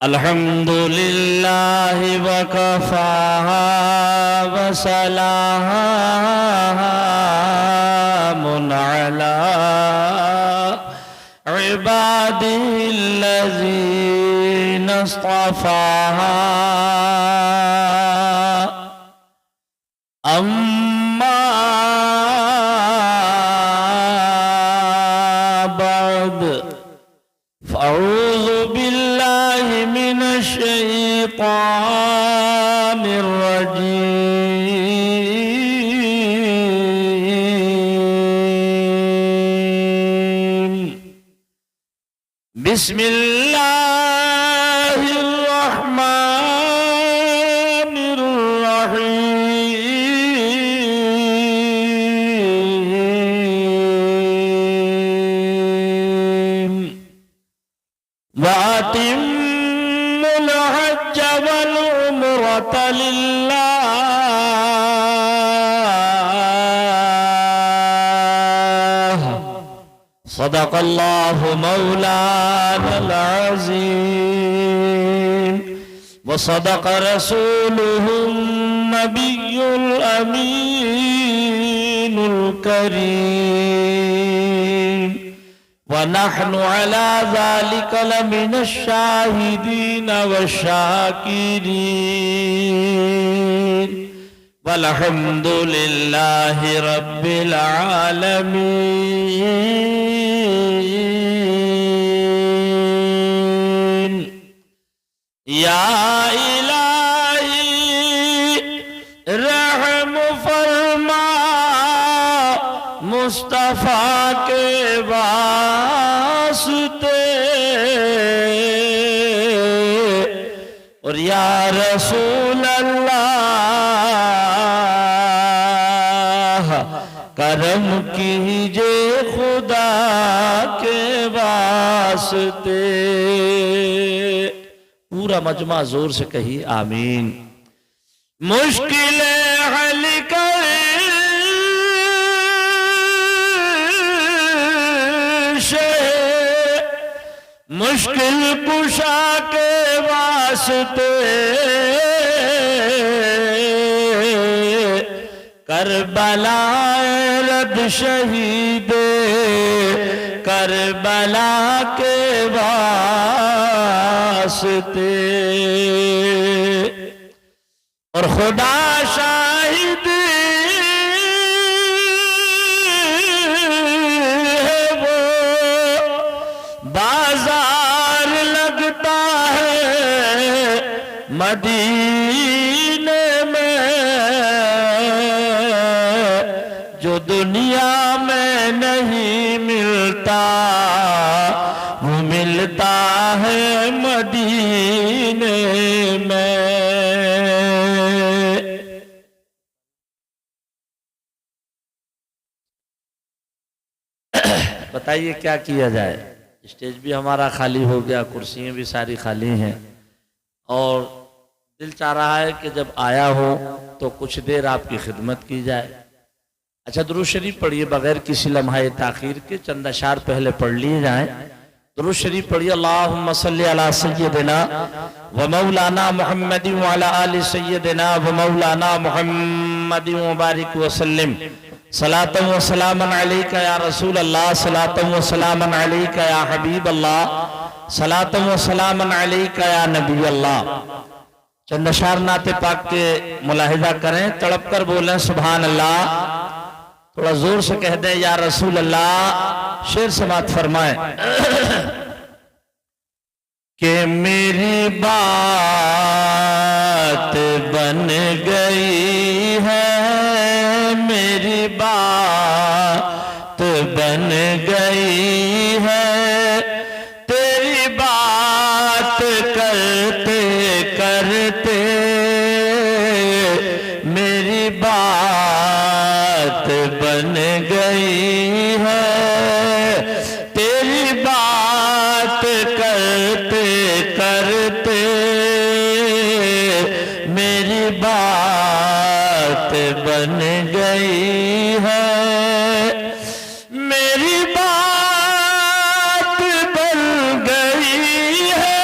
अल्हम्दुलिल्लाहि वकफ़ा वसलामुन अला इबादिल्लज़ीना इस्तफ़ा अम्मा बाद फ़अऊज़ु बिल्लाहि मिनश शैतानिर रजीम। बिस्मिल्लाहिर रहमानिर रहीम। वअतिम्मुल हज्ज वल उम्रत लिल्लाह। सदक़ल्लाहु मौलानल अज़ीम व सदक़ रसूलुहुन नबियुल अमीनुल करीम व नहनु अला ज़ालिका लमिनश शाहिदीन वश्शाकिरीन वल्हम्दुलिल्लाहि रब्बिल आलमीन। या इलाही रहम फरमा मुस्तफा के वास्ते और या रसूल अल्लाह करम कीजिए खुदा के वास्ते। पूरा मजमा जोर से कहिए आमीन। मुश्किलें हल कर मुश्किल कुशा के वास्ते करबला रद शहीदे करबला के वास्ते और खुदा शाहिद है वो बाजार लगता है मदीने में जो दुनिया में नहीं मिलता वो मिलता है मदीने में। बताइए क्या किया जाए। स्टेज भी हमारा खाली हो गया, कुर्सियाँ भी सारी खाली हैं और दिल चाह रहा है कि जब आया हो तो कुछ देर आपकी खिदमत की जाए। अच्छा दुरूद शरीफ पढ़िए बगैर किसी लम्हाए ताखीर के। चंद अशार पहले पढ़ लिए जाएं। दुरूद शरीफ पढ़िए। अल्लाहुम्मा सल्ली अला सय्यदिना व मौलाना मुहम्मदिन व अला आलि सय्यदिना व मौलाना मुहम्मदिन व बारिक व सल्लिम। सलातम व सलामन अलैका या रसूल अल्लाह। सलातम व सलामन अलैका या हबीब अल्लाह। सलातम व सलामन अलैका या नबी अल्लाह। चंद अशार नाते पाक के मुलाहिजा करें, तड़प कर बोलें सुभान अल्लाह। थोड़ा जोर से कह दें या रसूल अल्लाह। शेर समात फरमाएं कि मेरी बात बन गई है, मेरी बात बन गई है, तेरी बात करते करते मेरी बात बन गई है, तेरी बात करते करते मेरी बात बन गई है, मेरी बात बन गई है,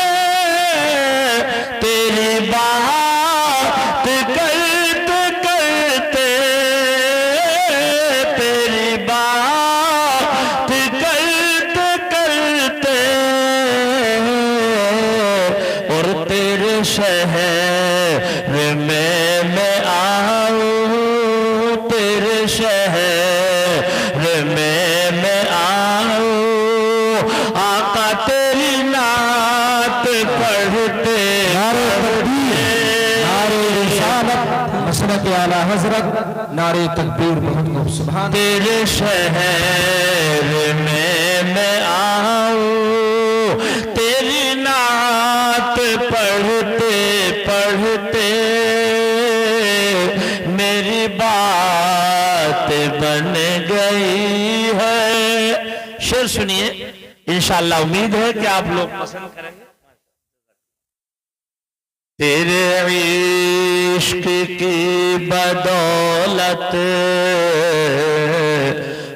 आला हजरत नारे तकबीर बहुत खूब सुभान। तेरे शहर में मैं आऊं तेरी नात पढ़ते पढ़ते मेरी बात बन गई है। शेर सुनिए, इंशाअल्लाह उम्मीद है कि आप लोग पसंद करेंगे। तेरे इश्क की बदौलत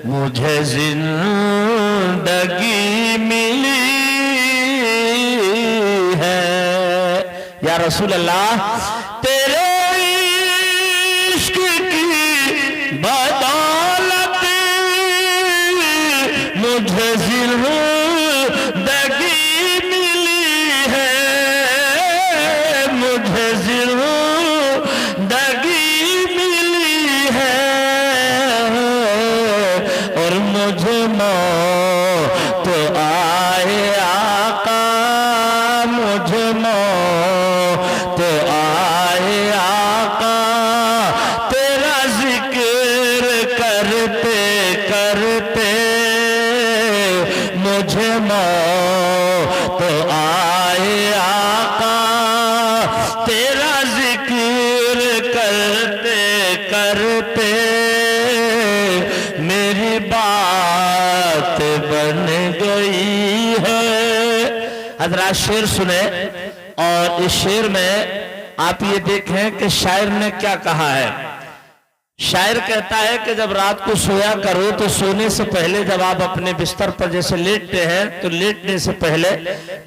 मुझे जिंदगी मिली है या रसूल अल्लाह। तेरे इश्क की बदौलत मुझे जिंदगी मिली है, मुझे जिंदगी मिली है और मुझे मौत आए आका, मुझे मौत आए आका तेरा जिक्र करते करते मुझे मौत आए आका तेरा जिक्र करते करते मेरी बात बन गई है। हजरात शेर सुने और इस शेर में आप ये देखें कि शायर ने क्या कहा है। शायर कहता है कि जब रात को सोया करो तो सोने से पहले जब आप अपने बिस्तर पर जैसे लेटते हैं तो लेटने से पहले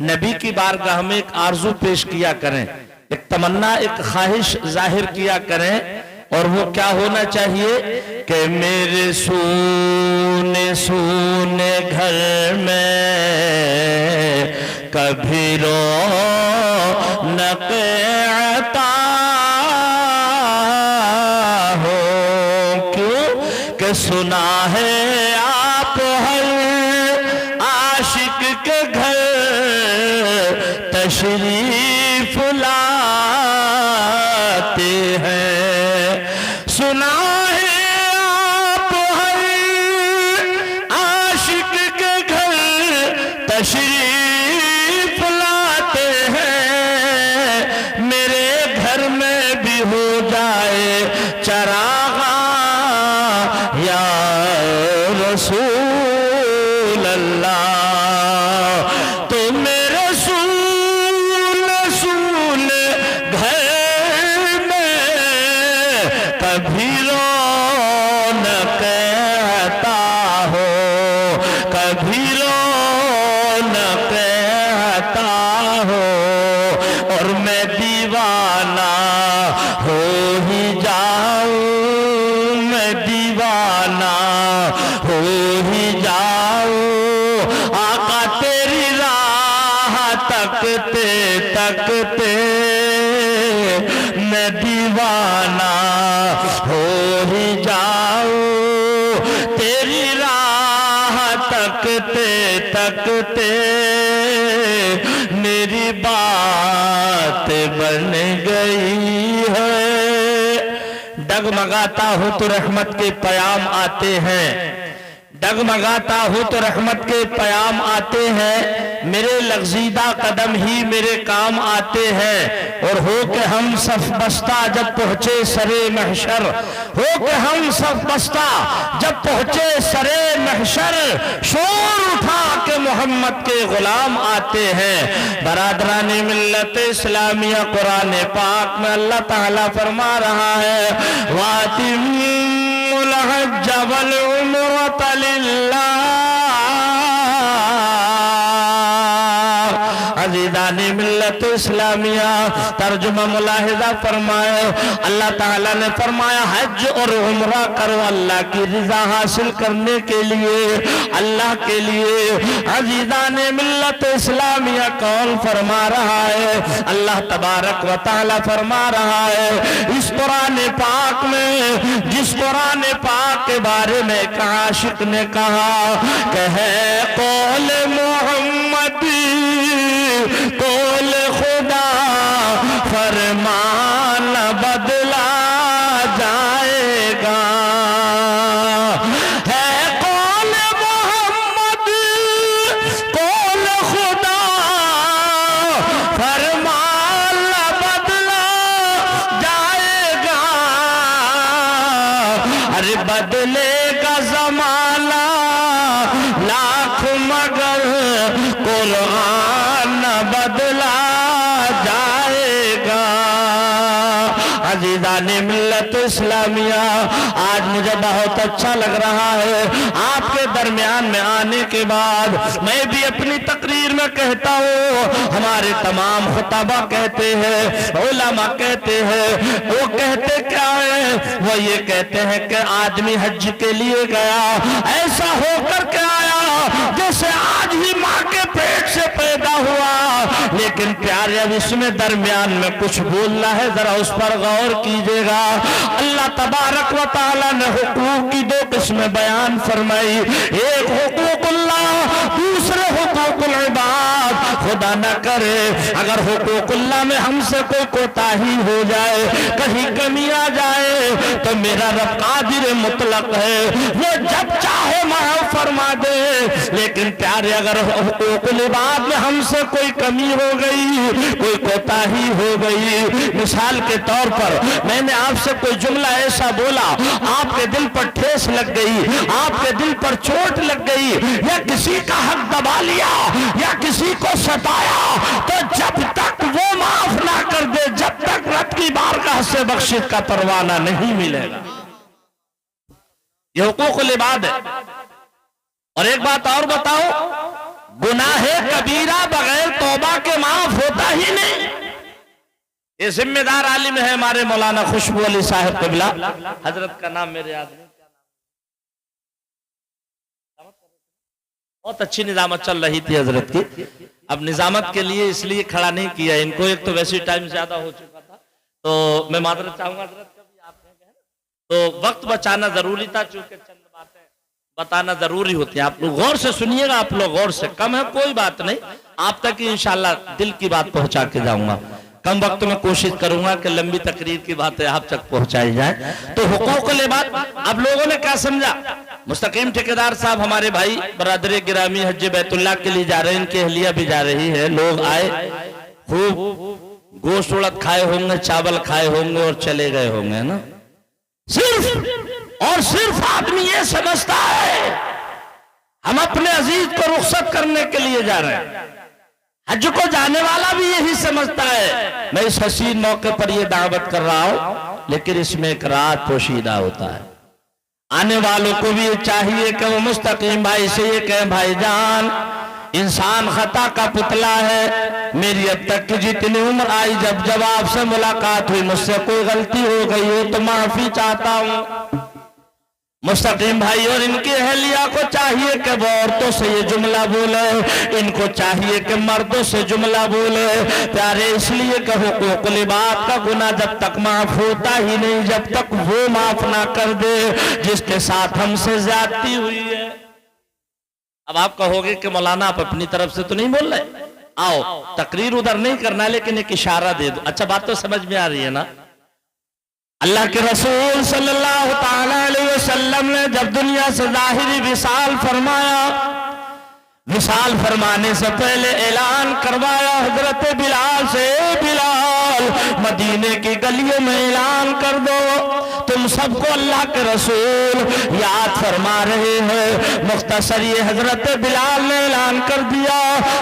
नबी की बारगाह में एक आरजू पेश किया करें, एक तमन्ना, एक ख्वाहिश जाहिर किया करें। और वो क्या होना चाहिए कि मेरे सोने सोने घर में कभी रौनक अता हो। क्यों कि सुना है आप हर आशिक के घर तशरीफ लाते हैं। सुना है आप हर आशिक के घर तशरीफ लाते हैं। मेरे घर में भी हो जाए चरागा या रसूल अल्लाह, तो मेरे सूल घर में कभी रौनक आता हो, कभी रौनक आता हो और मैं दीवाना हो ही जाऊं, मैं दीवाना हो ही जाऊं। आका तेरी राह तकते तकते मैं दीवाना हो ही जाऊं। तेरी राह तकते तकते मेरी बात बन गई है। डगमगाता हो तो रहमत के प्याम आते हैं, डगमगाता हो तो रहमत के प्याम आते हैं। मेरे लग़ज़ीदा कदम ही मेरे काम आते हैं। और हो के हम सफ बस्ता जब पहुंचे सरे महशर, हो के हम सफ बस्ता जब पहुंचे सरे महशर, शोर उठा के मोहम्मद के गुलाम आते हैं। बरादरानी मिल्लत इस्लामिया कुरान पाक में अल्लाह ताला फरमा रहा है वातिमुल हज्ज वल उम्रता लिल्लाह। अज़ीज़ानी मिल्लत इस्लामिया तर्जुमा मुलाहिज़ा फरमाए। अल्लाह ताला ने फरमाया हज और उम्रा करो अल्लाह की रिज़ा हासिल करने के लिए, अल्लाह के लिए। अज़ीज़ानी मिल्लत इस्लामिया कौन फरमा रहा है? अल्लाह तबारक व तआला फरमा रहा है इस कुरान पाक में, जिस कुरान पाक के बारे में एक आशिक ने कहा कि है कौल मोहम्मदी कौल खुदा फरमान बदला जा लाख मगर कुरान न बदला जाएगा। अजीज़ाने मिल्लत इस्लामिया, आज मुझे बहुत अच्छा लग रहा है आपके दरमियान में आने के बाद। मैं भी अपनी तकरीर में कहता हूँ, हमारे तमाम खुतबा कहते हैं, उलमा कहते हैं, वो कहते क्या है, वो ये कहते हैं कि आदमी हज के लिए गया, ऐसा होकर के आया जैसे आज ही माँ के पेट से पैदा हुआ। लेकिन प्यारे, अब इसमें दरमियान में कुछ बोलना है, जरा उस पर गौर कीजिएगा। अल्लाह तबारक व तआला ने हुकूक की दो किस्में बयान फरमाई, एक हुकूकुल्लाह, दूसरे हुकूकुल इबाद। खुदा न करे अगर हुकूकुल्लाह में हमसे कोई कोताही हो जाए, कहीं कमी आ जाए, तो मेरा रब कादिर मुतलक है, वो जब चाहे माफ फरमा दे। लेकिन प्यारे, अगर हुकूकुल इबाद में हमसे कोई कमी हो गई, कोई कोताही हो गई, मिसाल के तौर पर मैंने आपसे कोई जुमला ऐसा बोला, आपके दिल पर ठेस लग गई, आपके दिल पर चोट लग गई, या किसी का हक दबा लिया, या किसी को सताया, तो जब तक वो माफ ना कर दे, जब तक रब की बारगाह से बख्शिश का परवाना नहीं मिलेगा। ये हुकूकुल इबाद है। और एक बात और बताओ, गुनाहे कबीरा बगैर तौबा के माफ होता ही नहीं। ये जिम्मेदार आलिम है हमारे मौलाना खुशबू अली साहब क़िबला, हजरत का नाम मेरे याद नहीं, बहुत अच्छी निजामत चल रही थी हजरत की। अब निजामत के लिए इसलिए खड़ा नहीं किया इनको, एक तो वैसे टाइम ज्यादा हो चुका था, तो मैं माजरत चाहूंगा हजरत, कभी आपने तो वक्त बचाना जरूरी था, चूंकि चंद बातें बताना जरूरी होती है। आप लोग गौर से सुनिएगा, आप लोग गौर से, कम है कोई बात नहीं, आप तक इंशाल्लाह दिल की बात पहुंचा के जाऊंगा। कम वक्त में कोशिश करूंगा कि लंबी तकरीर की बातें आप तक पहुंचाई जाए। तो हुकूकुल इबाद, अब लोगों ने क्या समझा, मुस्तकीम ठेकेदार साहब हमारे भाई बरादरे गिरामी हज बैतुल्लाह के लिए जा रहे हैं, इनकी अहलिया भी जा रही है, लोग आए, खूब गोश्त उड़द खाए होंगे, चावल खाए होंगे और चले गए होंगे ना। सिर्फ और सिर्फ आदमी ये समझता है हम अपने अजीज को रुखसत करने के लिए जा रहे हैं। हज को जाने वाला भी यही समझता है। मैं इस हसीन मौके पर यह दावत कर रहा हूं, लेकिन इसमें एक रात पोशीदा होता है। आने वालों को भी चाहिए कि वो मुस्तकीम भाई से ये कहें, भाईजान इंसान खता का पुतला है, मेरी अब तक की जितनी उम्र आई, जब जब आपसे मुलाकात हुई मुझसे कोई गलती हो गई हो तो माफी चाहता हूं। मुस्तकीम भाई और इनकी अहलिया को चाहिए कि वो औरतों से ये जुमला बोले, इनको चाहिए कि मर्दों से जुमला बोले। प्यारे, इसलिए कि हुकूकुल इबाद का गुनाह जब तक माफ होता ही नहीं, जब तक वो माफ ना कर दे जिसके साथ हमसे ज्यादती हुई है। अब आप कहोगे कि मौलाना आप अपनी तरफ से तो नहीं बोल रहे, आओ तकरीर उधर नहीं करना, लेकिन एक इशारा दे दो। अच्छा, बात तो समझ में आ रही है ना। अल्लाह के रसूल सल्लल्लाहु ताला अलैहि वसल्लम ने जब दुनिया से ज़ाहिरी विसाल फरमाया, विसाल फरमाने से पहले ऐलान करवाया हजरत बिलाल से, बिलाल मदीने की गलियों में ऐलान कर दो, तुम सबको अल्लाह के रसूल याद फरमा रहे हैं। मुख्तसर ये हजरत बिलाल ने ऐलान कर दिया,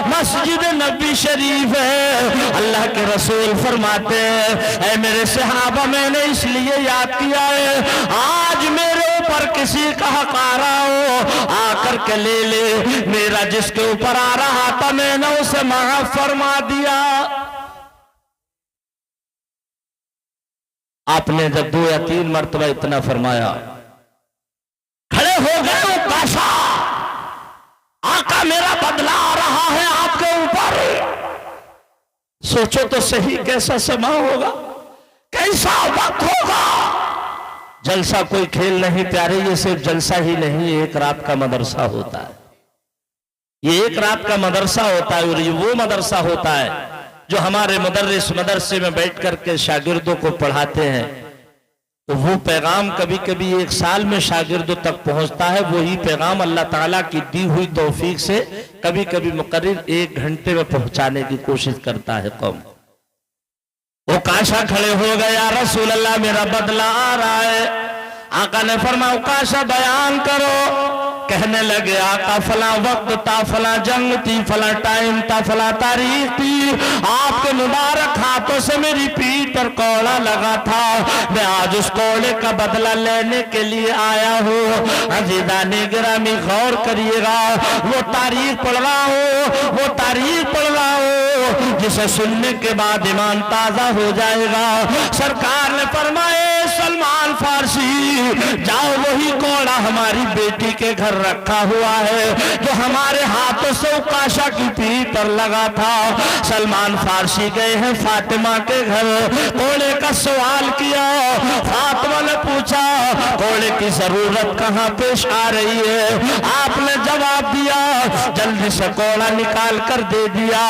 मस्जिद नबी शरीफ है। अल्लाह के रसूल फरमाते हैं, ऐ मेरे सहाबा, मैंने इसलिए याद किया है, आज मेरे ऊपर किसी का हक आ रहा हो आकर के ले ले, मेरा जिसके ऊपर आ रहा था मैंने उसे माफ फरमा दिया। आपने जब 2 या 3 मरतबा इतना फरमाया, खड़े हो गए वो काशा, आका मेरा बदला आ रहा है आपके ऊपर। सोचो तो सही कैसा समा होगा, कैसा वक्त होगा। जलसा कोई खेल नहीं प्यारे, ये सिर्फ जलसा ही नहीं, एक रात का मदरसा होता है। ये एक रात का मदरसा होता है, और ये वो मदरसा होता है जो हमारे मुदर्रिस मदरसे में बैठ करके शागिर्दों को पढ़ाते हैं। तो वो पैगाम कभी कभी 1 साल में शागिर्दों तक पहुंचता है, वही पैगाम अल्लाह ताला की दी हुई तौफीक से कभी कभी मुकर्रिर 1 घंटे में पहुंचाने की कोशिश करता है कौम। वो काशा खड़े हो गए, या रसूल अल्लाह मेरा बदला आ रहा है। आका ने फरमाया, काशा बयान करो। कहने लगे आका फला वक्त था, फला जंग थी, फला टाइम था, फला तारीख थी, आपके मुबारक हाथों से मेरी पीठ पर कोड़ा लगा था, मैं आज उस कोड़े का बदला लेने के लिए आया हूँ। अजीज़ाने गिरामी गौर करिएगा, वो तारीख पढ़ रहा हूँ, वो तारीख पढ़ रहा हूँ जिसे सुनने के बाद ईमान ताजा हो जाएगा। सरकार ने फरमाए सलमान फारसी जाओ, वही कोड़ा हमारी बेटी के घर रखा हुआ है जो हमारे हाथों से उकाशा की पीठ पर लगा था। सलमान फारसी गए हैं फातिमा के घर, कोड़े का सवाल किया। फातिमा ने पूछा कोड़े की जरूरत कहाँ पेश आ रही है? आपने जवाब दिया, जल्दी से कोड़ा निकाल कर दे दिया।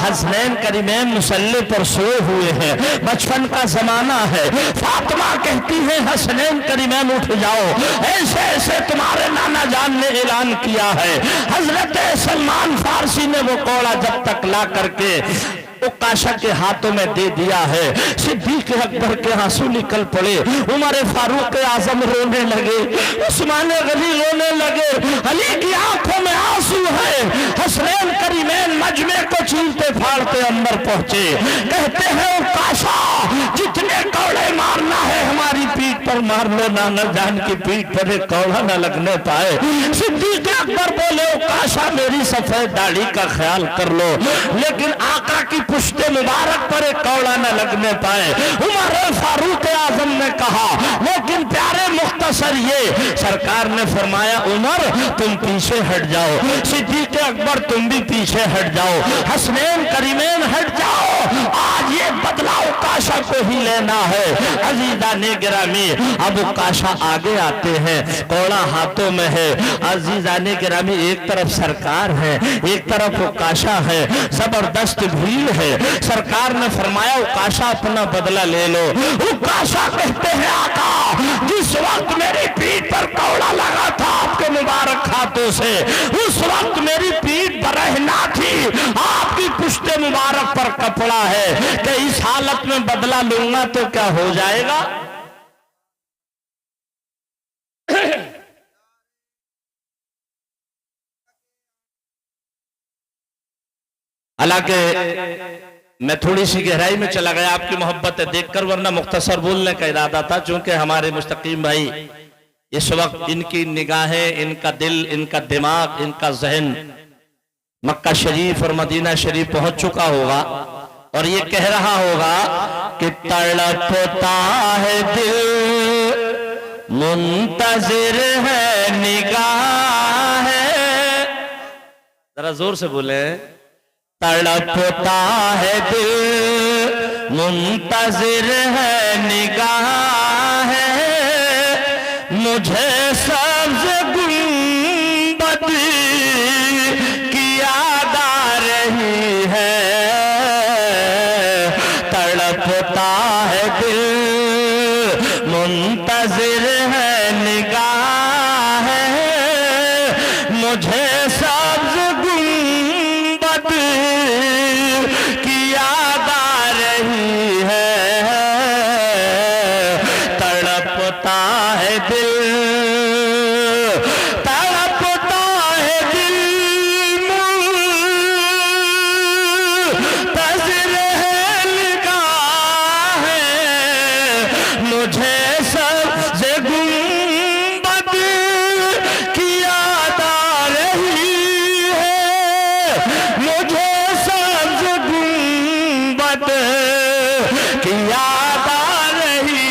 हसनैन करीमैन मुसल्ले पर सोए हुए हैं, बचपन का जमाना है। फातिमा कहती है हसनैन करीमैन उठ जाओ, ऐसे ऐसे तुम्हारे नाना जान ने ऐलान किया है। हजरत सलमान फारसी ने वो कोड़ा जब तक ला करके उकाशा के हाथों में दे दिया है, सिद्दीक अकबर के आंसू निकल पड़े, उमर फारूक आजम रोने लगे, उस्मान गनी रोने लगे, अली की आंखों में आंसू है। हसनैन करीमैन मजमे को छीलते फाड़ते अंदर पहुंचे, कहते हैं उकाशा जितने कौड़े मारना है हमारी पीठ पर मार लो, नाना जान की पीठ पर एक कौड़ा न लगने पाए। सिद्दीक अकबर बोले उकाशा मेरी सफेद दाढ़ी का ख्याल कर लो, लेकिन आका की पुश्ते मुबारक पर एक कौड़ा न लगने पाए। उमर फारूक आजम ने कहा लेकिन प्यारे मुख्तसर ये, सरकार ने फरमाया उमर तुम पीछे हट जाओ, सिद्दीक अकबर तुम भी पीछे हट जाओ, हसनैन करीमैन हट जाओ, आज ये बदला उकाशा को ही लेना है। अजीजा ने गिरामी अब उकाशा आगे आते हैं, कौड़ा हाथों में है। अजीजा ने गिरामी एक तरफ सरकार है, एक तरफ उकाशा है, जबरदस्त भीड़ है। सरकार ने फरमाया उकाशा अपना बदला ले लो। उकाशा कहते हैं आका जिस वक्त मेरी पीठ पर कौड़ा लगा था आपके मुबारक हाथों से, उस वक्त मेरी पीठ बरहना थी, आपकी पुश्ते मुबारक पर कपड़ा है कि इस हालत में बदला लूंगा तो क्या हो जाएगा? हालांकि मैं थोड़ी सी गहराई में चला गया आपकी मोहब्बत देखकर, वरना मुख्तसर बोलने का इरादा था, चूंकि हमारे मुस्तकीम भाई इस वक्त इनकी निगाहें, इनका दिल, इनका दिमाग, इनका जहन मक्का शरीफ और मदीना शरीफ पहुंच चुका होगा और ये कह रहा होगा कि तड़पता है दिल मुंतजिर है निगाह है, जरा जोर से बोले, तड़पता है दिल मुंतजिर है निगाह है, मुझे सब्ज़ गुंबद की याद आ रही है, तड़पता है दिल मुंतजिर है निगाह है, मुझे सब्ज़ गुंबद की याद आ रही है, तड़पता है दिल, तड़पता है दिल मुंतज़िर है निगाह है, मुझे सब्ज़ गुंबद की याद आ रही है, मुझे सब्ज़ गुंबद की याद आ रही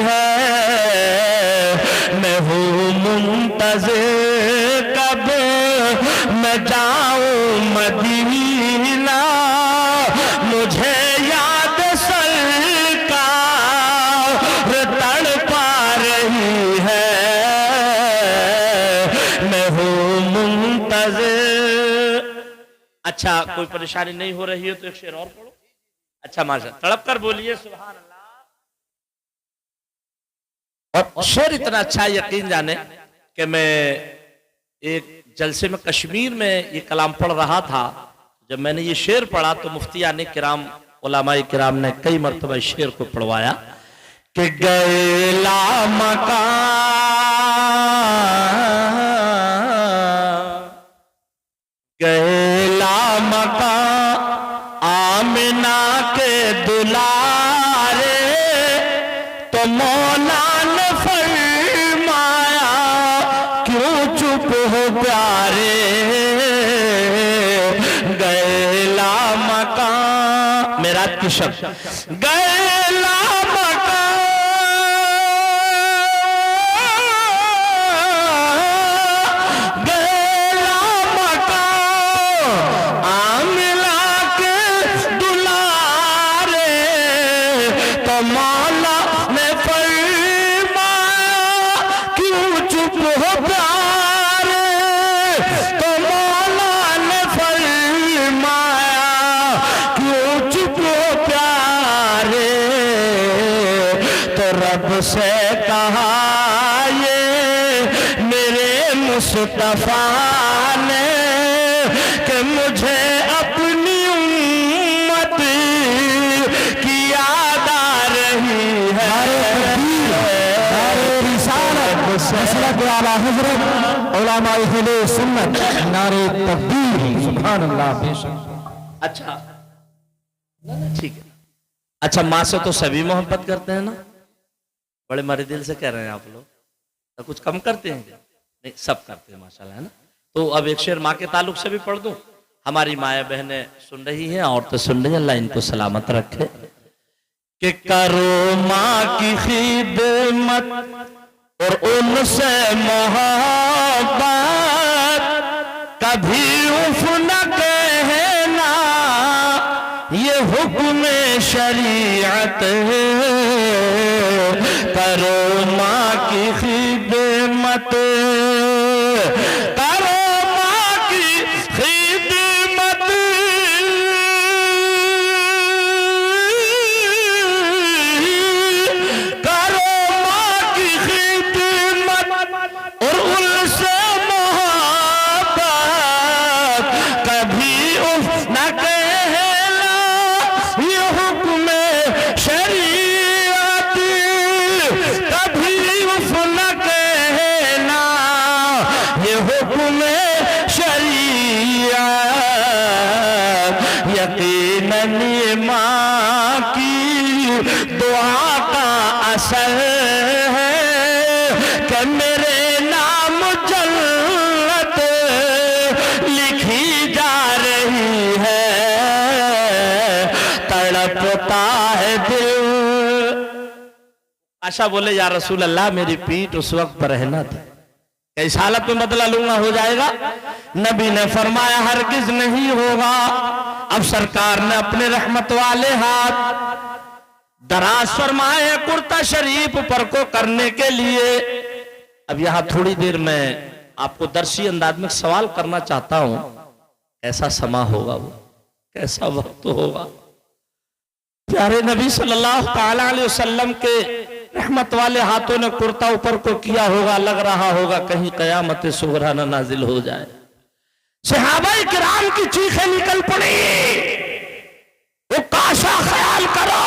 है, मैं हूँ मुंतज़िर कब मैं जाऊँ मदीना, मुझे याद सरकार तड़पा रही है, मैं हूँ मुंतज़िर। अच्छा कोई परेशानी नहीं हो रही है तो एक शेर और पढ़ो। अच्छा माशा, तड़प कर बोलिए सुभान अल्लाह। और शेर इतना अच्छा यकीन जाने कि मैं एक जलसे में कश्मीर में ये कलाम पढ़ रहा था, जब मैंने ये शेर पढ़ा तो मुफ्तियाने किराम उलमाए किराम ने कई मरतबा इस शेर को पढ़वाया कि गए ला मकान प्यारे गैला मकान, मेराज की शब्द गैला मकान, गैला मकान आमिला के दुलारे, तो मौला ने फरमाया क्यों चुप हो प्यारे, तो मौला ने फरमाया क्यों चुप हो प्यारे, तो रब से कहा ये मेरे मुस्तफा ने कि मुझे अपनी उम्मत की याद आ रही है। आला हजरत उलमा अहले सुन्नत नारे तकबीर सुभान अल्लाह बेशक। अच्छा ठीक है। अच्छा माँ से तो सभी मोहब्बत करते हैं ना, बड़े मरे दिल से कह रहे हैं आप लोग, तो कुछ कम करते हैं क्या? नहीं, सब करते हैं माशाल्लाह, है ना। तो अब एक शेर माँ के ताल्लुक से भी पढ़ दूं, हमारी माया बहनें सुन रही हैं और तो सुन रही हैं, अल्लाह इनको सलामत रखे। कि करो माँ की खिदमत और उनसे मोहब्बत, कभी उफ न कहना ये हुक्म शरीयत है, करो माँ की खिदमत, करो माँ की खिदमत, करो माँ की खिदमत और उनसे मोहब्बत, कभी उफ न कहना ये हुक्म शरीयत, कभी उफ न कहना ये हुक्म शरीयत, यकीनन ये माँ की दुआ का असर है कि मेरे नाम जन्नत लिखी जा रही है, तड़पता है दिल। आशा बोले या रसूल अल्लाह मेरी पीठ उस वक्त पर रहना थी, इस हालत में बदला लूंगा हो जाएगा? नबी ने फरमाया हरगिज नहीं होगा। अब सरकार ने अपने रहमत वाले हाथ दराज फरमाए कुर्ता शरीफ पर को करने के लिए। अब यहां थोड़ी देर में आपको दर्शी अंदाज में सवाल करना चाहता हूं, कैसा समा होगा वो, कैसा वक्त होगा? प्यारे नबी सल्लल्लाहु ताला अलैहि वसल्लम के रहमत वाले हाथों ने कुर्ता ऊपर को किया होगा, लग रहा होगा कहीं कयामत सुगरा न नाजिल हो जाए। सहाबाए किराम की चीखें निकल पड़ी, वो काशा ख्याल करो।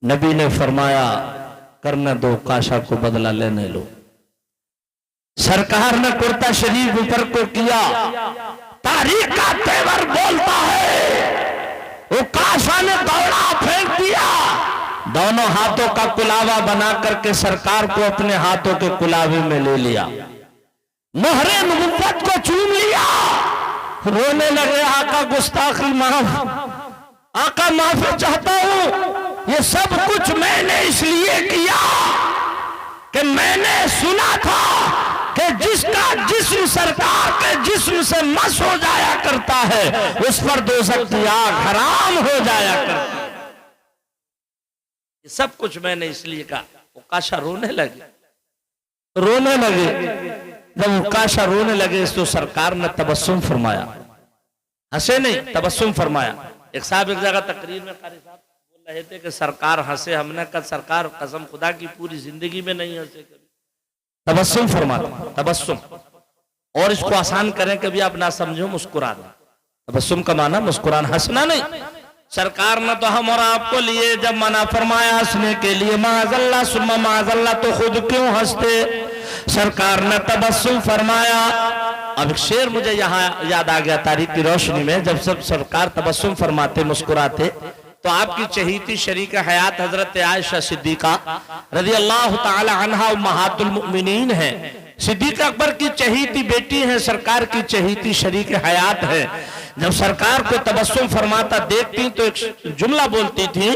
नबी ने फरमाया करने दो, काशा को बदला लेने लो। सरकार ने कुर्ता शरीफ ऊपर को किया, तारीख का तेवर बोलता है वो काशा ने दौड़ा फेंक दिया, दोनों हाथों का कुलावा बना करके सरकार को अपने हाथों के कुलावे में ले लिया, मोहरे नबुव्वत को चूम लिया, रोने लगे आका गुस्ताखी माफ, आका माफी चाहता हूं, ये सब कुछ मैंने इसलिए किया कि मैंने सुना था कि जिसका जिस्म सरकार के जिस्म से मस हो जाया करता है उस पर दोज़ख की आग हराम हो जाया करती है। ये सब कुछ मैंने इसलिए कहा। उकाशा रोने लगे, रोने लगे। जब उकाशा रोने लगे तो सरकार ने तबस्सुम फरमाया, हंसे नहीं, तबस्सुम फरमाया। एक साहब एक जगह तकरीर में कारी साहब बोल रहे थे कि सरकार हंसे, हमने कहा सरकार कसम खुदा की पूरी जिंदगी में नहीं हंसे कभी। तबस्सुम फरमाता, तबस्सुम, और इसको आसान करें कभी आप ना समझो मुस्कुराना। तबस्सुम का माना मुस्कुराना, हंसना नहीं। सरकार ने तो हम और आपको लिए जब मना फरमाया हंसने के लिए, माज़अल्लाह सुम्मा माज़अल्लाह, तो खुद क्यों हंसते? सरकार ने तबस्सुम फरमाया। अब शेर मुझे यहाँ याद आ गया तारीख की रोशनी में, जब सब सरकार तबस्सुम फरमाते मुस्कुराते तो आपकी चहीती शरीक हयात हजरत आयशा सिद्दीका रज़ी अल्लाह ताला अन्हा उम्महातुल मुमिनीन है, सिद्दीक अकबर की चहीती बेटी है, सरकार की चहीती शरीक हयात है। जब सरकार को तबस्सुम फरमाता देखती तो एक जुमला बोलती थी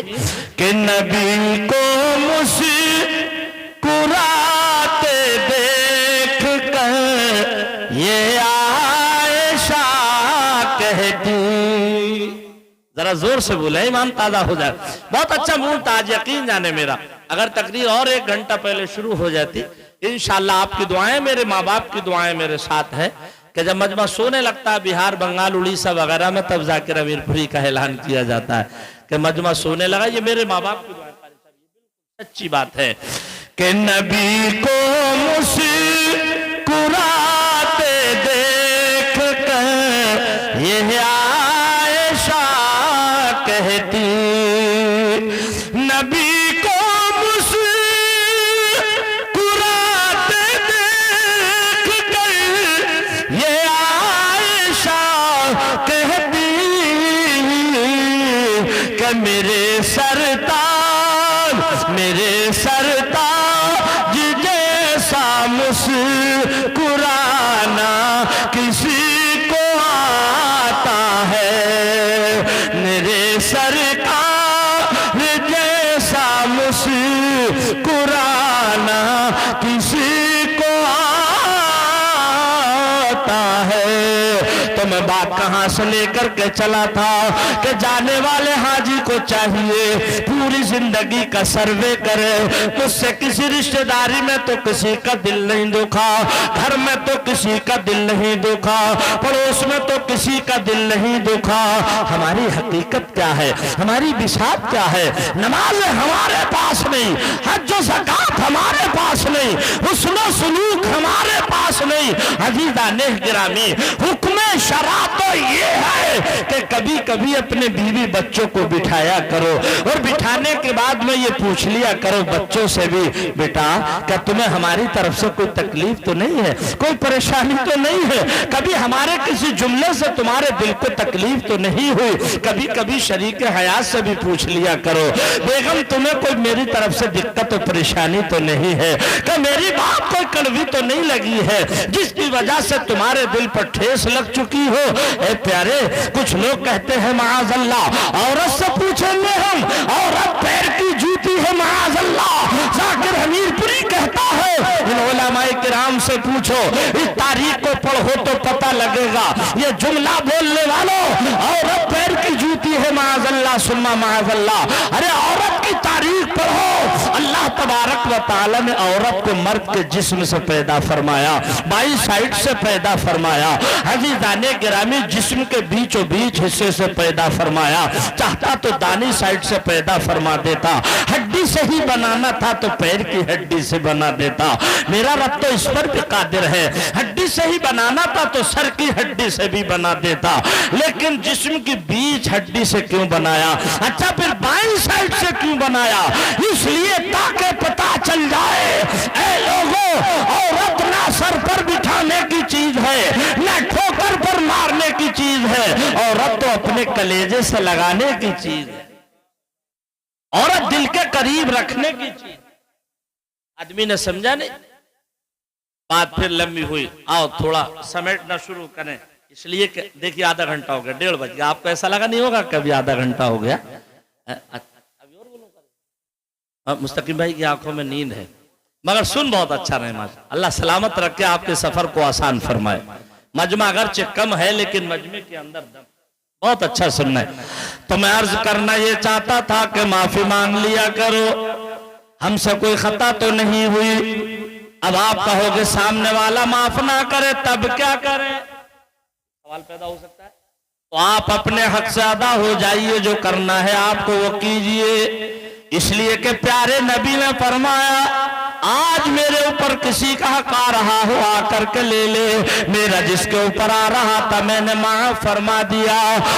कि नबी को मुस्कुराते देख कर ये आयशा कहती। जरा जोर से बोले, ईमान ताजा हो जाए। बहुत अच्छा मूड था आज, यकीन जाने मेरा। अगर तकरीर और 1 घंटा पहले शुरू हो जाती, इंशाअल्लाह आपकी दुआएं, मेरे माँ बाप की दुआएं मेरे साथ है कि जब मजमा सोने लगता है बिहार, बंगाल, उड़ीसा वगैरह में, तब जाकर अमीरपुरी का ऐलान किया जाता है कि मजमा सोने लगा। ये मेरे माँ बाप की दुआएं, सच्ची बात है कि नबी को मुस्कुराते देख कर ये आयशा कहती, नबी को मुस्कुराते देख कर ये आयशा कहती कि मेरे सरताज जैसा मुस्कुराना किसी को आता है, मेरे सरताज जैसा मुस्कुराना किसी को आता है। तो मैं बात कहां से लेकर के चला था कि जाने वाले हाजी को चाहिए पूरी जिंदगी का सर्वे करे। मुझसे किसी रिश्तेदारी में तो किसी का दिल नहीं दुखा, घर में तो किसी का दिल नहीं दुखा, पड़ोस में तो किसी का दिल नहीं दुखा। हमारी हकीकत क्या है, हमारी बिसात क्या है? नमाज हमारे पास नहीं, हज व ज़कात हमारे पास नहीं, हुस्न व सुलूक हमारे पास नहीं। अज़ीज़ाने गिरामी, हुक्म शरा तो ये है कि कभी कभी अपने बीवी बच्चों को बिठाया करो, और बिठाने के बाद में ये पूछ लिया करो बच्चों से भी, बेटा क्या तुम्हें हमारी तरफ से कोई तकलीफ तो नहीं है, कोई परेशानी तो नहीं है, कभी हमारे किसी जुमले से तुम्हारे दिल को तकलीफ तो नहीं हुई? कभी कभी शरीक हयात से भी पूछ लिया करो, बेगम तुम्हें कोई मेरी तरफ से दिक्कत और परेशानी तो नहीं है, कि मेरी बात कोई कड़वी तो नहीं लगी है जिसकी वजह से तुम्हारे दिल पर ठेस लग चुकी हो? ए प्यारे, कुछ लोग कहते हैं माअज़ल्लाह, औरत से पूछेंगे हम, औरत पैर की जूती है माअज़ल्लाह। ज़ाकिर हमीरपुरी कहता है इन उलमाए किराम से पूछो, इस तारीख को पढ़ो तो पता लगेगा। ये जुमला बोलने वालों, औरत पैर की जूती है माअज़ल्लाह सुम्मा माअज़ल्लाह, अरे औरत की तारीख पढ़ो। अल्लाह तबारक व तआला ने औरत को मर्द के जिस्म से पैदा फरमाया, 22 साइड से पैदा फरमाया। अज़ीज़ाने गिरामी, जिस्म के बीचों बीच हिस्से से पैदा फरमाया। चाहता तो दानी साइड से पैदा फरमा देता, हड्डी से ही बनाना था तो पैर की हड्डी से बना देता। मेरा रब तो इस पर भी कादिर है, हड्डी से ही बनाना था तो सर की हड्डी से भी बना देता, लेकिन जिस्म की बीच हड्डी से क्यों बनाया? अच्छा फिर बाईं साइड से क्यों बनाया? इसलिए ताकि पता चल जाए, ऐ लोगों, औरत ना सर पर बिठाने की चीज है, ना ठोकर पर मारने की चीज है, औरत तो अपने कलेजे से लगाने की चीज है, औरत दिल के करीब रखने की चीज। आदमी ने समझा नहीं, बात फिर लंबी हुई। आओ थोड़ा समेटना शुरू करें, इसलिए देखिए आधा घंटा हो गया, 1:30 बज गया। आपको ऐसा लगा नहीं होगा कभी आधा घंटा हो गया? अभी और बोलो। मुस्तकीम भाई की आंखों में नींद है, मगर सुन बहुत अच्छा रहे माशा अल्लाह सलामत रखे, आपके सफर को आसान फरमाए। मजमा अगरचे कम है लेकिन मजमे के अंदर दम बहुत अच्छा सुनना है। तो मैं अर्ज करना ये चाहता था कि माफी मांग लिया करो, हमसे कोई खता तो नहीं हुई। अब आप कहोगे सामने वाला माफ ना करे तब क्या करें? सवाल पैदा हो सकता है। तो आप अपने हक से अदा हो जाइए, जो करना है आपको वो कीजिए। इसलिए कि प्यारे नबी ने फरमाया, आज मेरे ऊपर किसी का हक आ रहा हो आकर के ले ले, मेरा जिसके ऊपर आ रहा था मैंने माफ फरमा दिया।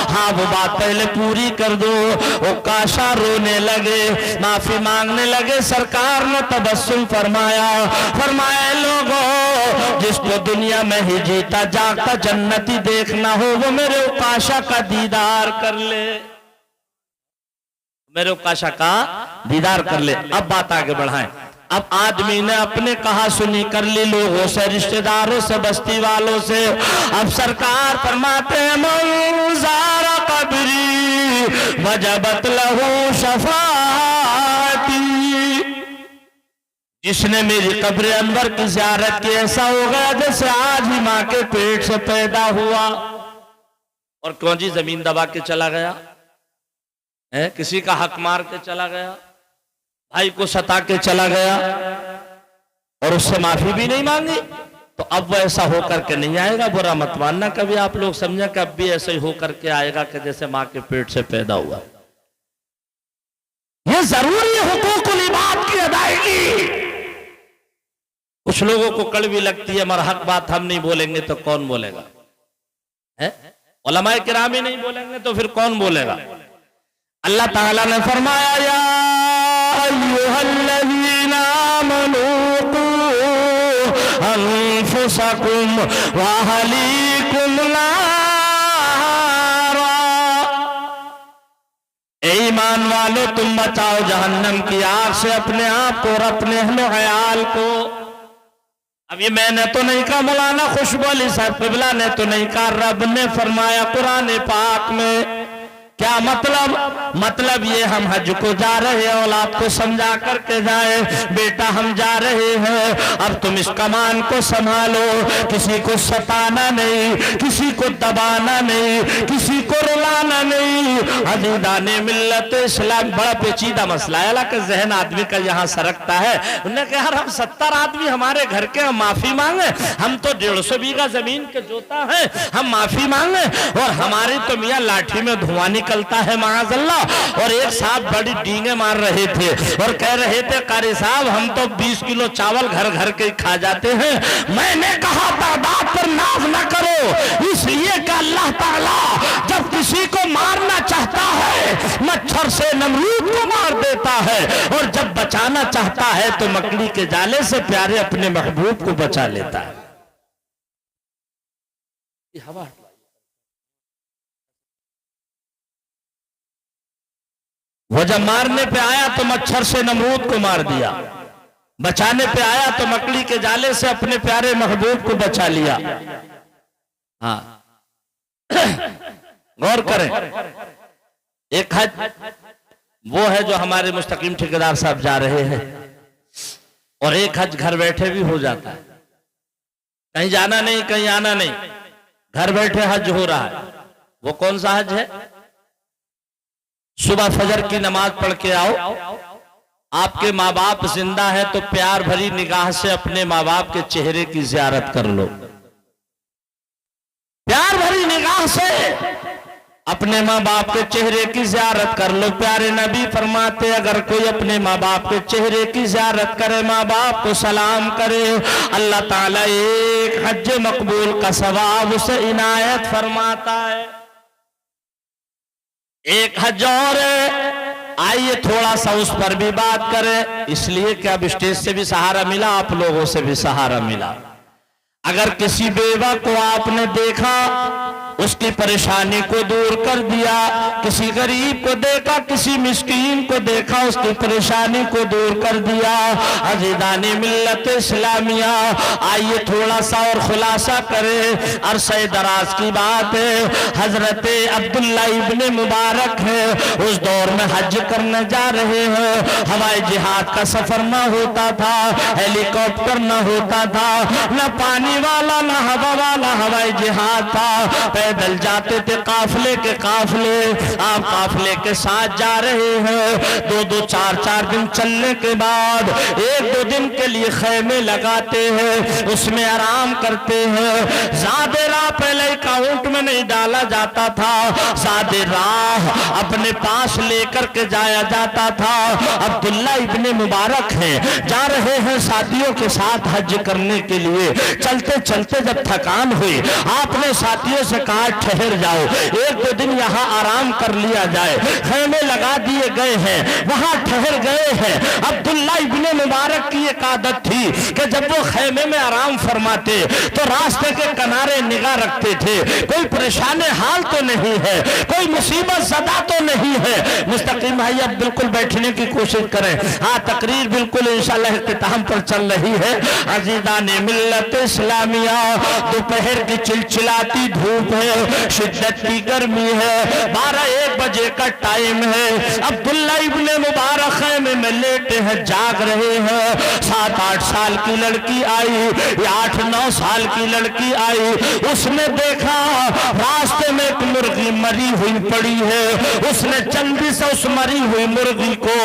हाँ वो बात पहले पूरी कर दो। वो काशा रोने लगे, माफी मांगने लगे। सरकार ने तबस्सुम फरमाया, फरमाया लोगों जिसको दुनिया में ही जीता जागता जन्नती देखना हो वो मेरे काशा का दीदार कर ले, मेरे काशा का दीदार कर ले। अब बात आगे बढ़ाएं। अब आदमी ने अपने कहा सुनी कर ली लोगों से, रिश्तेदारों से, बस्ती वालों से। अब सरकार फरमाते हैं मंज़ारा कब्री वजबत लहू शफाअती, जिसने मेरी कब्र अनवर की ज़ियारत की ऐसा हो गया जैसे आज ही मां के पेट से पैदा हुआ। और कौन जी जमीन दबा के चला गया है, किसी का हक मार के चला गया, भाई को सता के चला गया और उससे माफी भी नहीं मांगी, तो अब वो ऐसा हो करके नहीं आएगा। बुरा मत मानना कभी आप लोग, समझा कि अब भी ऐसे ही हो करके आएगा कि जैसे मां के पेट से पैदा हुआ। ये जरूरी हुकूकुल इबाद की अदायगी। कुछ लोगों को कड़वी लगती है, मगर हक बात हम नहीं बोलेंगे तो कौन बोलेगा, है उलमाए किराम ही नहीं बोलेंगे तो फिर कौन बोलेगा। अल्लाह ताला ने फरमाया या अय्युहल्लज़ीना आमनू कू अनफुसकुम व अहलीकुम नारा, ईमान वाले तुम बचाओ जहन्नम की आग से अपने आप को और अपने अहले अयाल को। अब ये मैंने तो नहीं कहा, मौलाना खुशबू अली साहब क़िबला ने तो नहीं कहा, रब ने फरमाया कुरान पाक में। क्या मतलब ये हम हज को जा रहे हैं, औलाद को समझा करके जाए, बेटा हम जा रहे हैं, अब तुम इस कमान को संभालो, किसी को सताना नहीं, किसी को दबाना नहीं, किसी को रुलाना नहीं। अजीदाने मिल्लत इस्लाम बड़ा पेचीदा मसला है, हालांकि जहन आदमी का यहाँ सरकता है। उन्होंने कहा यार हम 70 आदमी हमारे घर के, हम माफी मांगे, हम तो 150 बीघा जमीन के जोता है, हम माफी मांगे और हमारी तो मियाँ लाठी में धुआं निकलता है माअज़ल्लाह। और एक साहब बड़ी डींगे मार रहे थे और कह रहे थे कारी साहब हम तो 20 किलो चावल घर घर के खा जाते हैं। मैंने कहा तादाद पर नाज न करो, इसलिए कि अल्लाह ताला जब किसी को मारना चाहता है मच्छर से नमरूद को मार देता है, और जब बचाना चाहता है तो मकड़ी के जाले से प्यारे अपने महबूब को बचा लेता है। हवा वो जब मारने पे आया तो मच्छर से नमरूद को मार दिया, बचाने पे आया तो मकड़ी के जाले से अपने प्यारे महबूब को बचा लिया। हाँ गौर करें, एक हज वो है जो हमारे मुस्तकीम ठेकेदार साहब जा रहे हैं, और एक हज घर बैठे भी हो जाता है, कहीं जाना नहीं कहीं आना नहीं, घर बैठे हज हो रहा है। वो कौन सा हज है? सुबह फजर की नमाज पढ़ के आओ, आपके माँ बाप जिंदा है तो प्यार भरी निगाह से अपने माँ बाप के चेहरे की जियारत कर लो, प्यार भरी निगाह से अपने माँ बाप के चेहरे की जियारत कर लो। प्यारे नबी फरमाते अगर कोई अपने माँ बाप के चेहरे की जियारत करे, माँ बाप को सलाम करे, अल्लाह ताला एक हज मकबूल का सवाब उसे इनायत फरमाता है। एक हज और आइए थोड़ा सा उस पर भी बात करें, इसलिए कि अब स्टेज से भी सहारा मिला, आप लोगों से भी सहारा मिला। अगर किसी बेवा को आपने देखा उसकी परेशानी को दूर कर दिया, किसी गरीब को देखा, किसी मिस्कीन को देखा, उसकी परेशानी को दूर कर दिया। अज़ीज़ाने मिल्लत इस्लामिया, आइए थोड़ा सा और खुलासा करें। अरसे दराज की बात है, हजरत अब्दुल्ला इब्ने मुबारक है, उस दौर में हज करने जा रहे हैं। हवाई जिहाद का सफर न होता था, हेलीकॉप्टर न होता था, न पानी वाला न हवा वाला हवाई जिहाद था, पैदल जाते थे काफले के काफले। आप काफले के साथ जा रहे हैं, 2-2 4-4 दिन चलने के बाद 1-2 दिन के लिए खैमे लगाते हैं, उसमें आराम करते हैं। ज़ादे राह पहले काउंट में नहीं डाला जाता था, ज़ादे राह अपने पास लेकर के जाया जाता था। अब्दुल्ला इब्ने मुबारक हैं, जा रहे हैं साथियों के साथ हज करने के लिए। चलते चलते जब थकान हुई, आपने साथियों से कहा ठहर जाओ, 1-2 दिन यहाँ आराम कर लिया जाए। खैमे लगा दिए गए हैं, वहां ठहर गए हैं। अब्दुल्ला इब्ने मुबारक की एक आदत थी कि जब वो खैमे में आराम फरमाते तो रास्ते के किनारे निगाह रखते थे, कोई परेशान हाल तो नहीं है, कोई मुसीबत ज़दा तो नहीं है। मुस्तकीम भाई अब बिल्कुल बैठने की कोशिश करें। हाँ, तकरीर बिल्कुल इंशाअल्लाह इख्तिताम पर चल रही है। अजीज़ान मिल्लत इस्लामिया, दोपहर की चिलचिलाती धूप है, शिद्दत की गर्मी है, 12-1 बजे का टाइम है। अब्दुल्ला इब्ने मुबारक खैमे में लेटे हैं, जाग रहे हैं। 7-8 साल की लड़की आई या 8-9 साल की लड़की आई, उसने देखा रास्ते में एक मुर्गी मरी हुई पड़ी है। उसने जल्दी से उस मरी हुई मुर्गी को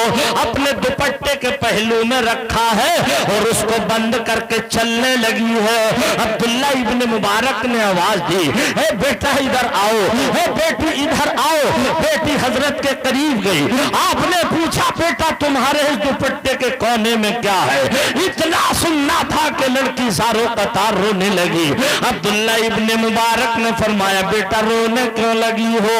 अपने दुपट्टे के पहलू में रखा है और उसको बंद करके चलने लगी है। अब्दुल्ला इब्ने मुबारक ने आवाज दी, हे बेटा इधर आओ, हे बेटी इधर आओ। बेटी हजरत के करीब गई। आपने पूछा, बेटा तुम्हारे इस दुपट्टे के कोने में क्या है? इतना सुनना था कि लड़की सारों कतार रोने लगी। अब्दुल्ला इब्ने मुबारक ने फरमाया, बेटा रोने क्यों लगी हो?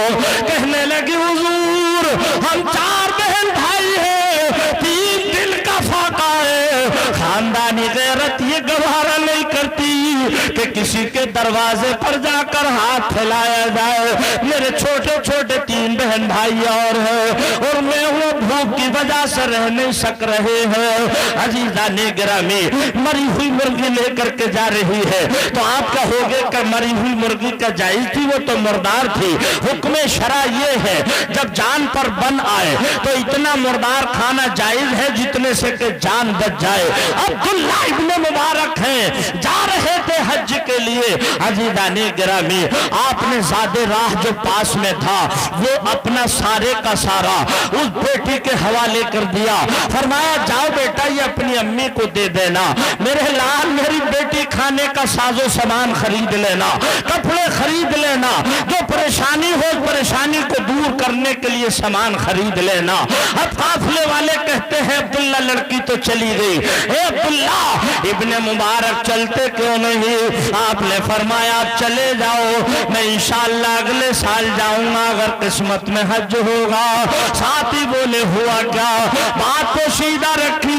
कहने लगी, हुजूर हम 4 बहन भाई हैं, 3 दिल का फाका है, खानदानी गैरत ये गवारा नहीं करती कि किसी के दरवाजे पर जाकर हाथ फैलाया जाए। मेरे छोटे छोटे 3 बहन भाई और हैं और मैं वो भूख की वजह से रह नहीं सक रहे हैं। अजीजा ने गिरामी मरी हुई मुर्गी लेकर के जा रही है, तो आप कहोगे कि मरी हुई मुर्गी का जायज थी, वो तो मुर्दार थी। हुक्म शरा ये है, जब जान पर बन आए तो इतना मुर्दार खाना जायज है जितने से कि जान बच जाए। अब्दुल्ला इब्ने मुबारक हैं, जा रहे थे हज के लिए। अजीजा ने गिरामी आपने ज़ादे राह जो पास में था वो अपना सारे का सारा उस बेटी के हवाले कर दिया। फरमाया, जाओ बेटा ये अपनी अम्मी को दे देना, मेरे लाल मेरी बेटी खाने का साजो सामान खरीद लेना, कपड़े खरीद लेना, जो परेशानी हो परेशानी को दूर करने के लिए सामान खरीद लेना। अब काफिले वाले कहते हैं, अब्दुल्ला लड़की तो चली गई, ए अब्दुल्ला इब्ने मुबारक चलते क्यों नहीं? आपने फरमाया, आप चले जाओ, मैं इंशाअल्लाह अगले साल जाऊंगा अगर किस्मत में हज होगा। साथी बोले, हुआ क्या? बात को सीधा रखी,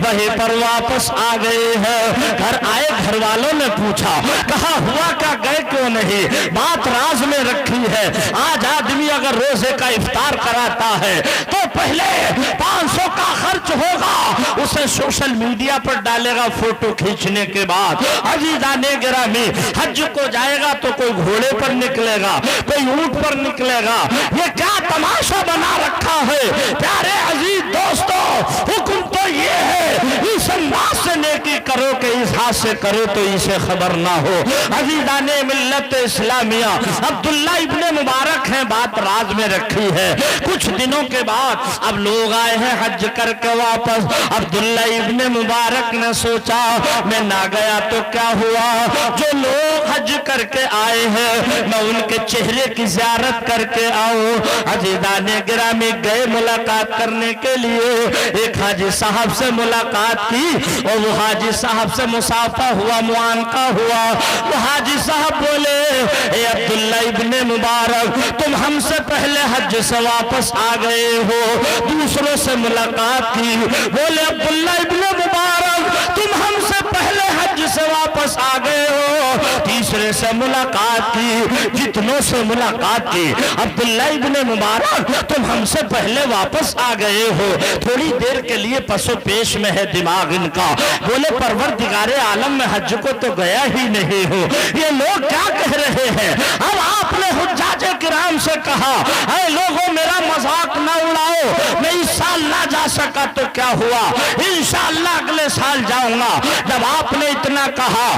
वहीं पर वापस आ गए हैं। घर आए, घर वालों ने पूछा, कहा हुआ क्या, गए क्यों नहीं? बात राज में रखी है। आज आदमी अगर रोजे का इफ्तार कराता है तो पहले 500 का खर्च होगा, उसे सोशल मीडिया पर डालेगा फोटो खींचने के बाद। अजीजा ने गिरामी हज को जाएगा तो कोई घोड़े पर निकलेगा, कोई ऊंट पर निकलेगा। ये क्या तमाशा बना रखा है? प्यारे अजीज दोस्तों, हुक्म तो ये है, इस अंदाज से नेकी करो कि इस हाथ से करो तो इसे खबर ना हो। अजीजा ने मिल्लत इस्लामिया, अब्दुल्ला इब्ने मुबारक हैं, बात राज में रखी है। कुछ दिनों के बाद अब लोग आए हैं हज करके वापस। अब्दुल्ला इब्ने मुबारक ने सोचा, मैं ना गया तो क्या हुआ? जो लोग हज करके आए हैं मैं उनके चेहरे की ज़ियारत करके आऊं। अजीजा ने गिरामी गए मुलाकात करने के लिए। एक हाजी साहब से मुलाकात की और वो हाजी साहब से मुसाफा हुआ, मुआनका हुआ। वो हाजी साहब बोले, ए अब्दुल्ला इब्ने मुबारक, तुम हमसे पहले हज से वापस आ गए हो, दूसरों से मुलाकात की। बोले, अब्दुल्ला इब्ने मुबारक, तुम हमसे पहले हज से वापस आ गए हो, तीसरे से मुलाकात की, जितनों से मुलाकात की। अब्दुल्ला इब्ने मुबारक, तुम हमसे पहले वापस आ गए हो। थोड़ी देर के लिए पसो पेश में है दिमाग इनका। बोले, परवरदिगारे आलम में हज को तो गया ही नहीं हो, ये लोग क्या कह रहे हैं? अब आपने हुज्जाजे किराम से कहा, ऐ लोगों मेरा मजाक ना उड़ाओ, मैं इस साल ना जा सका तो क्या हुआ, इंशाअल्लाह अगले साल जाऊंगा। जब आपने इतना कहा,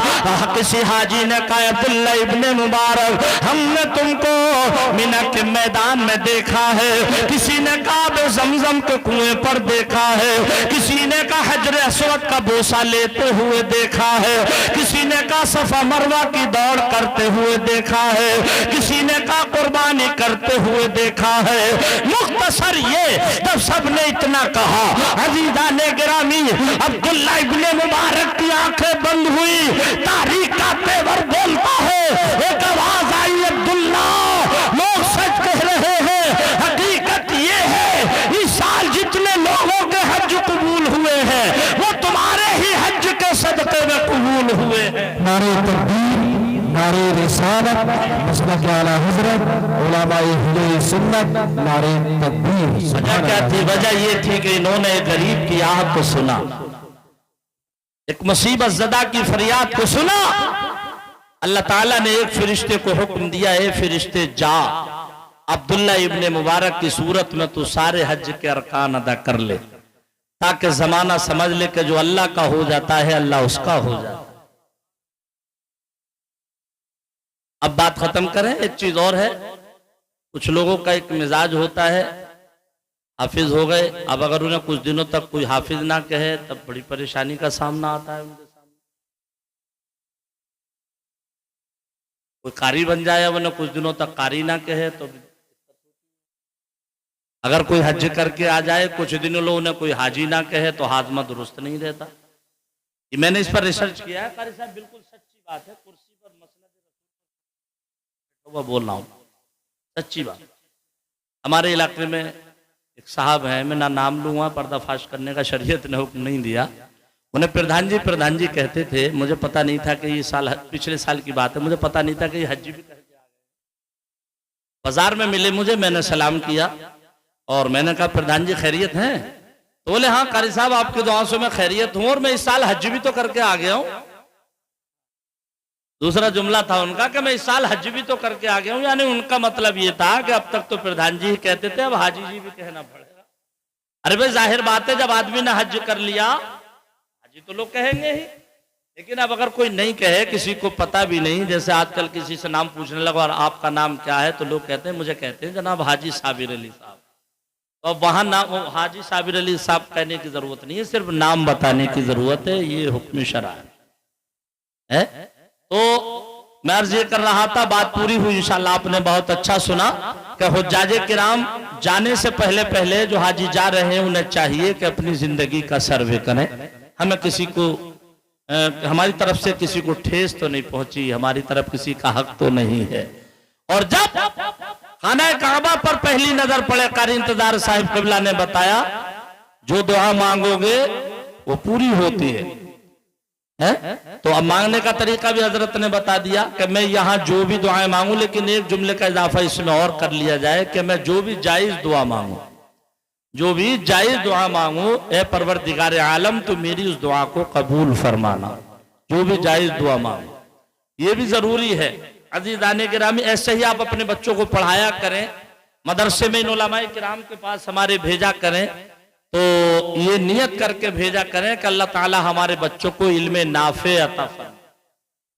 किसी हाजी ने कहा, अब्दुल्ला इब्ने मुबारक, हमने तुमको मिना के मैदान में देखा है, किसी ने कहा बे जमजम के कुएं पर देखा है, किसी ने कहा हजर अस्वद का बोसा लेते हुए देखा है, किसी ने कहा सफा मरवा की दौड़ करते हुए देखा है, किसी ने कहा कुर्बानी करते हुए देखा है। मुख्तसर ये जब सबने इतना कहा, अजीजा ने गिरामी अब्दुल्ला इब्ने मुबारक की आंखें बंद हुई। तारीख का तेवर बोलता है, एक आवाज आई, अब्दुल्ला लोग सच कह रहे हैं, हकीकत ये है इस साल जितने लोगों के हज कबूल हुए हैं वो तुम्हारे ही हज के सदके में कबूल हुए हैं। नारे तकबीर, नारे रिसालत मसलक आला हजरत उलमाए अहले सुन्नत नारे तकबीर। वजह क्या थी? वजह ये थी कि इन्होंने गरीब की आह को सुना, एक मुसीबत ज़दा की फरियाद को सुना। अल्लाह ताला ने एक फरिश्ते को हुक्म दिया, है फरिश्ते जा अब्दुल्ला इब्ने मुबारक की सूरत में तू सारे हज के अरकान अदा कर ले, ताकि जमाना समझ ले कि जो अल्लाह का हो जाता है अल्लाह उसका हो जाता है। अब बात खत्म करें। एक चीज और है, कुछ लोगों का एक मिजाज होता है, हाफिज हो गए, अब अगर उन्हें कुछ दिनों तक कोई हाफिज ना कहे तब बड़ी परेशानी का सामना आता है उनके सामने। कोई कारी बन जाए, अब उन्हें कुछ दिनों तक कारी ना कहे तो अगर कोई हज करके आ जाए कुछ दिनों लोग उन्हें कोई हाजी ना कहे तो हाजमा दुरुस्त नहीं रहता। ये मैंने इस पर रिसर्च किया है कारी साहब, बिल्कुल सच्ची बात है। कुर्सी पर मसनद रसूल बोल रहा हूँ, सच्ची बात। हमारे इलाके में एक साहब हैं, मैं ना नाम लूंगा, पर्दाफाश करने का शरीयत ने हुक्म नहीं दिया। उन्हें प्रधान जी कहते थे। मुझे पता नहीं था कि ये साल, पिछले साल की बात है, मुझे पता नहीं था कि ये हज भी करके आ गए। बाजार में मिले मुझे, मैंने सलाम किया और मैंने कहा प्रधान जी खैरियत हैं? तो बोले हाँ कारी साहब आपकी दुआओं से मैं खैरियत हूं और मैं इस साल हज भी तो करके आ गया हूं। दूसरा जुमला था उनका कि मैं इस साल हज भी तो करके आ गया हूं, यानी उनका मतलब ये था कि अब तक तो प्रधान जी ही कहते थे, अब हाजी जी भी कहना पड़ेगा। अरे भाई जाहिर बात है, जब आदमी ने हज कर लिया हाजी तो लोग कहेंगे ही, लेकिन अब अगर कोई नहीं कहे, किसी को पता भी नहीं, जैसे आजकल किसी से नाम पूछने लगा और आपका नाम क्या है, तो लोग कहते हैं, मुझे कहते हैं जनाब हाजी साबिर अली साहब। तो वहां नाम हाजी साबिर अली साहब कहने की जरूरत नहीं है, सिर्फ नाम बताने की जरूरत है, ये हुक्म शरअ है। तो मैं अर्ज ये कर रहा था, बात पूरी हुई इंशाल्लाह, आपने बहुत अच्छा सुना कि हुज्जाजे किराम जाने से पहले पहले जो हाजी जा रहे हैं उन्हें चाहिए कि अपनी जिंदगी का सर्वे करें। हमें किसी को हमारी तरफ से किसी को ठेस तो नहीं पहुंची, हमारी तरफ किसी का हक तो नहीं है। और जब खाना काबा पर पहली नजर पड़े, कारी इंतजार साहिब किबला ने बताया जो दुआ मांगोगे वो पूरी होती है। तो अब मांगने का तरीका भी हजरत ने बता दिया कि मैं यहाँ जो भी दुआएं मांगू, लेकिन एक जुमले का इजाफा इसमें और कर लिया जाए कि मैं जो भी जायज दुआ मांगू, जो भी जायज दुआ मांगू, ए परवरदिगार आलम तो मेरी उस दुआ को कबूल फरमाना, जो भी जायज दुआ मांगू, ये भी जरूरी है। अज़ीज़ाने किरामी, ऐसे ही आप अपने बच्चों को पढ़ाया करें, मदरसे में इन उलमाए किराम के पास हमारे भेजा करें, तो ये नियत करके भेजा करें कि अल्लाह ताला हमारे बच्चों को इल्मे नाफे अता फरमाए।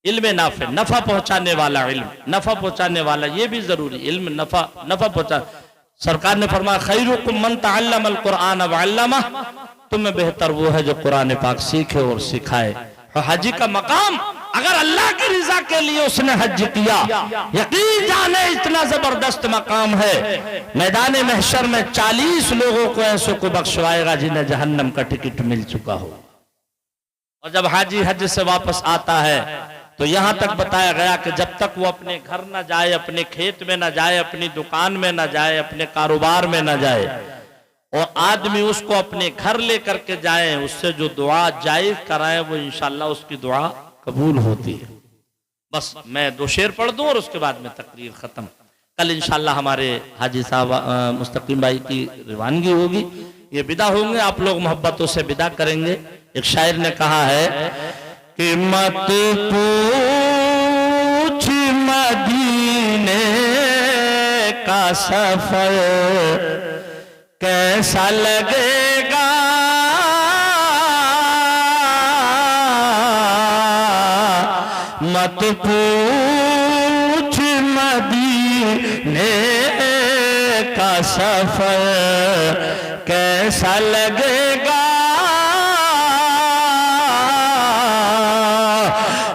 इल्मे नाफे, नफा पहुंचाने वाला इल्म, नफा पहुंचाने वाला, ये भी जरूरी, इल्म नफा पहुंचा। सरकार ने फरमाया खैरुकुम मन तअल्लमल कुरान व अल्लमा, तुम्हें बेहतर वो है जो कुरान पाक सीखे और सिखाए। हाजी का मकाम, अगर अल्लाह की रिजा के लिए उसने हज किया, यकीन जाने इतना जबरदस्त मकाम है, मैदान महशर में 40 लोगों को ऐसे को बख्शवाएगा जिन्हें जहन्नम का टिकट मिल चुका हो। और जब हाजी हज से वापस आता है तो यहां तक बताया गया कि जब तक वो अपने घर न जाए, अपने खेत में न जाए, अपनी दुकान में न जाए, अपने कारोबार में न जाए, और आदमी उसको अपने घर लेकर के जाए, उससे जो दुआ जायज कराए वो इंशाल्लाह उसकी दुआ कबूल होती है। बस मैं 2 शेर पढ़ दूं और उसके बाद में तकरीर खत्म। कल इंशाल्लाह हमारे हाजी साहब मुस्तकीम भाई की रवानगी होगी, ये विदा होंगे, आप लोग मोहब्बतों से विदा करेंगे। एक शायर ने कहा है कि मत पूछ मदीने का सफर कैसा लगेगा, मत पूछ मदीने का सफर कैसा लगेगा,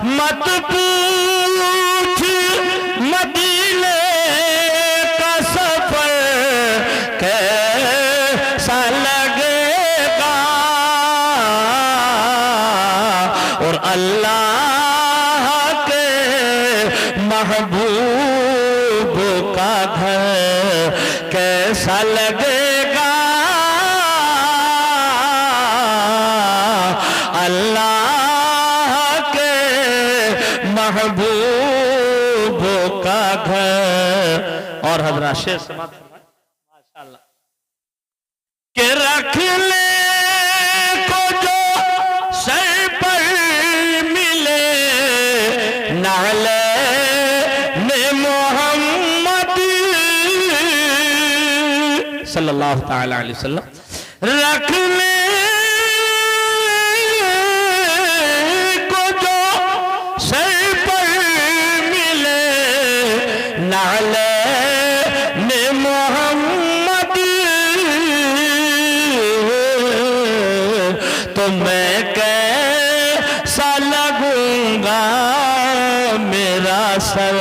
मत पूछ मदीने का सफर कैसा लगेगा, और अल्लाह महबूब का घर कैसा लगेगा, अल्लाह के महबूब महबूबों का घर। और हजरत शेर समाप्त माशाअल्लाह के रख ले को जो सर पर मिले नाले में मोहम्मद सल्लल्लाहु ताला अलैहि वसल्लम, रख ले को जो सर पर मिले नाले में मोहम्मद, तो मैं कैसा लगूंगा, मेरा सर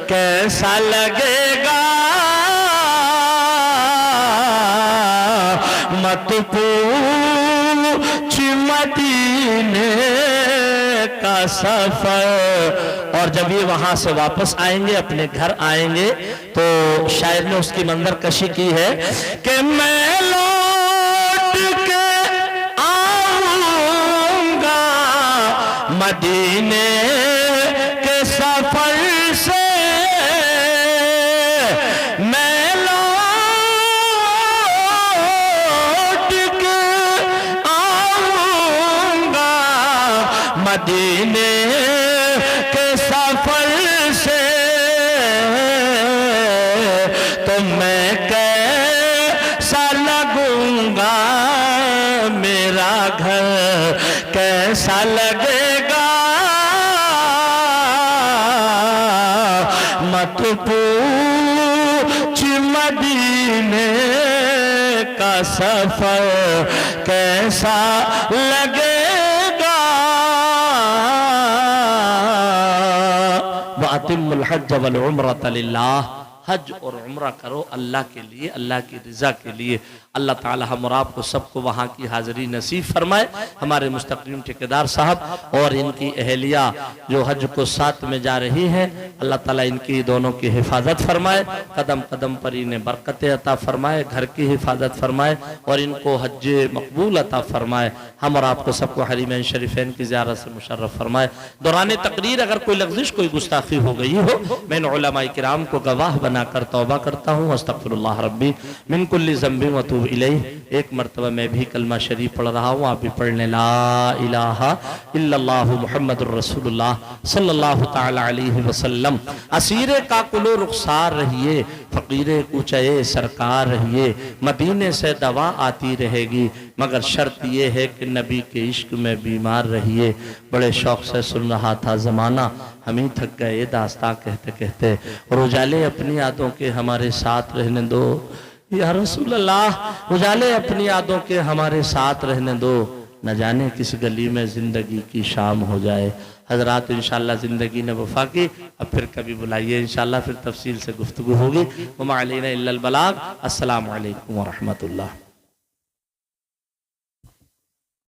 कैसा लगेगा, मत पूछ मदीने का सफर। और जब ये वहां से वापस आएंगे, अपने घर आएंगे, तो शायर ने उसकी मंजर कशी की है कि मैं लौट के आऊंगा मदीने के सफर से, मैं लौट के आऊंगा मदीने के सफर से, तो मैं कैसा लगूंगा, मेरा घर कैसा लगेगा, मत पूछ मदीने का सफर कैसा लगेगा। वातिमुल हज्ज वल उम्रता लिल्लाह, हज और उम्रा करो अल्लाह के लिए, अल्लाह की रज़ा के लिए। अल्लाह ताला हम और आपको सबको वहाँ की हाज़िरी नसीब फरमाए। हमारे मुस्तक़ीम ठेकेदार साहब और इनकी अहलिया जो हज को साथ में जा रही हैं, अल्लाह ताला इनकी दोनों की हिफाजत फरमाए, कदम कदम पर इन्हें बरकतें अता फरमाए, घर की हिफाजत फरमाए और इनको हज मकबूल अता फरमाए। हम और आपको सबको हरीमैन शरीफैन की ज़ियारत से मुशर्रफ फरमाए। दौरान तकरीर अगर कोई लग़्ज़िश, कोई गुस्ताखी हो गई हो, मैं उलमाए किराम को गवाह बनाकर तौबा करता हूँ। अस्तग़फिरुल्लाह रब्बी मिन कुल्लि ज़ंबिन व अतूबु इलैह। एक मरतबा मैं भी कलमा शरीफ पढ़ रहा हूँ, आप भी पढ़ लें। ला इलाहा इल्लल्लाहु मुहम्मदुर रसूलुल्लाह सल्लल्लाहु ताला अलैहि वसल्लम। असीरे का कुलो रुखसार रहिए, फ़कीरे कूचे सरकार रहिए, मदीने से दवा आती रहेगी, मगर शर्त ये है कि नबी के इश्क में बीमार रहिए। बड़े शौक़ से सुन रहा था ज़माना, हम ही थक गए दास्तां कहते कहते। और उजाले अपनी यादों के हमारे साथ रहने दो या रसूल अल्लाह, उजाले अपनी यादों के हमारे साथ रहने दो, न जाने किस गली में ज़िंदगी की शाम हो जाए। हजरात इंशाअल्लाह ज़िंदगी ने वफा की, अब फिर कभी बुलाइए इंशाअल्लाह, फिर तफसील से गुफ्तगू होगी। वमा अलैना इल्लल बलाग। अस्सलामु अलैकुम व रहमतुल्लाह।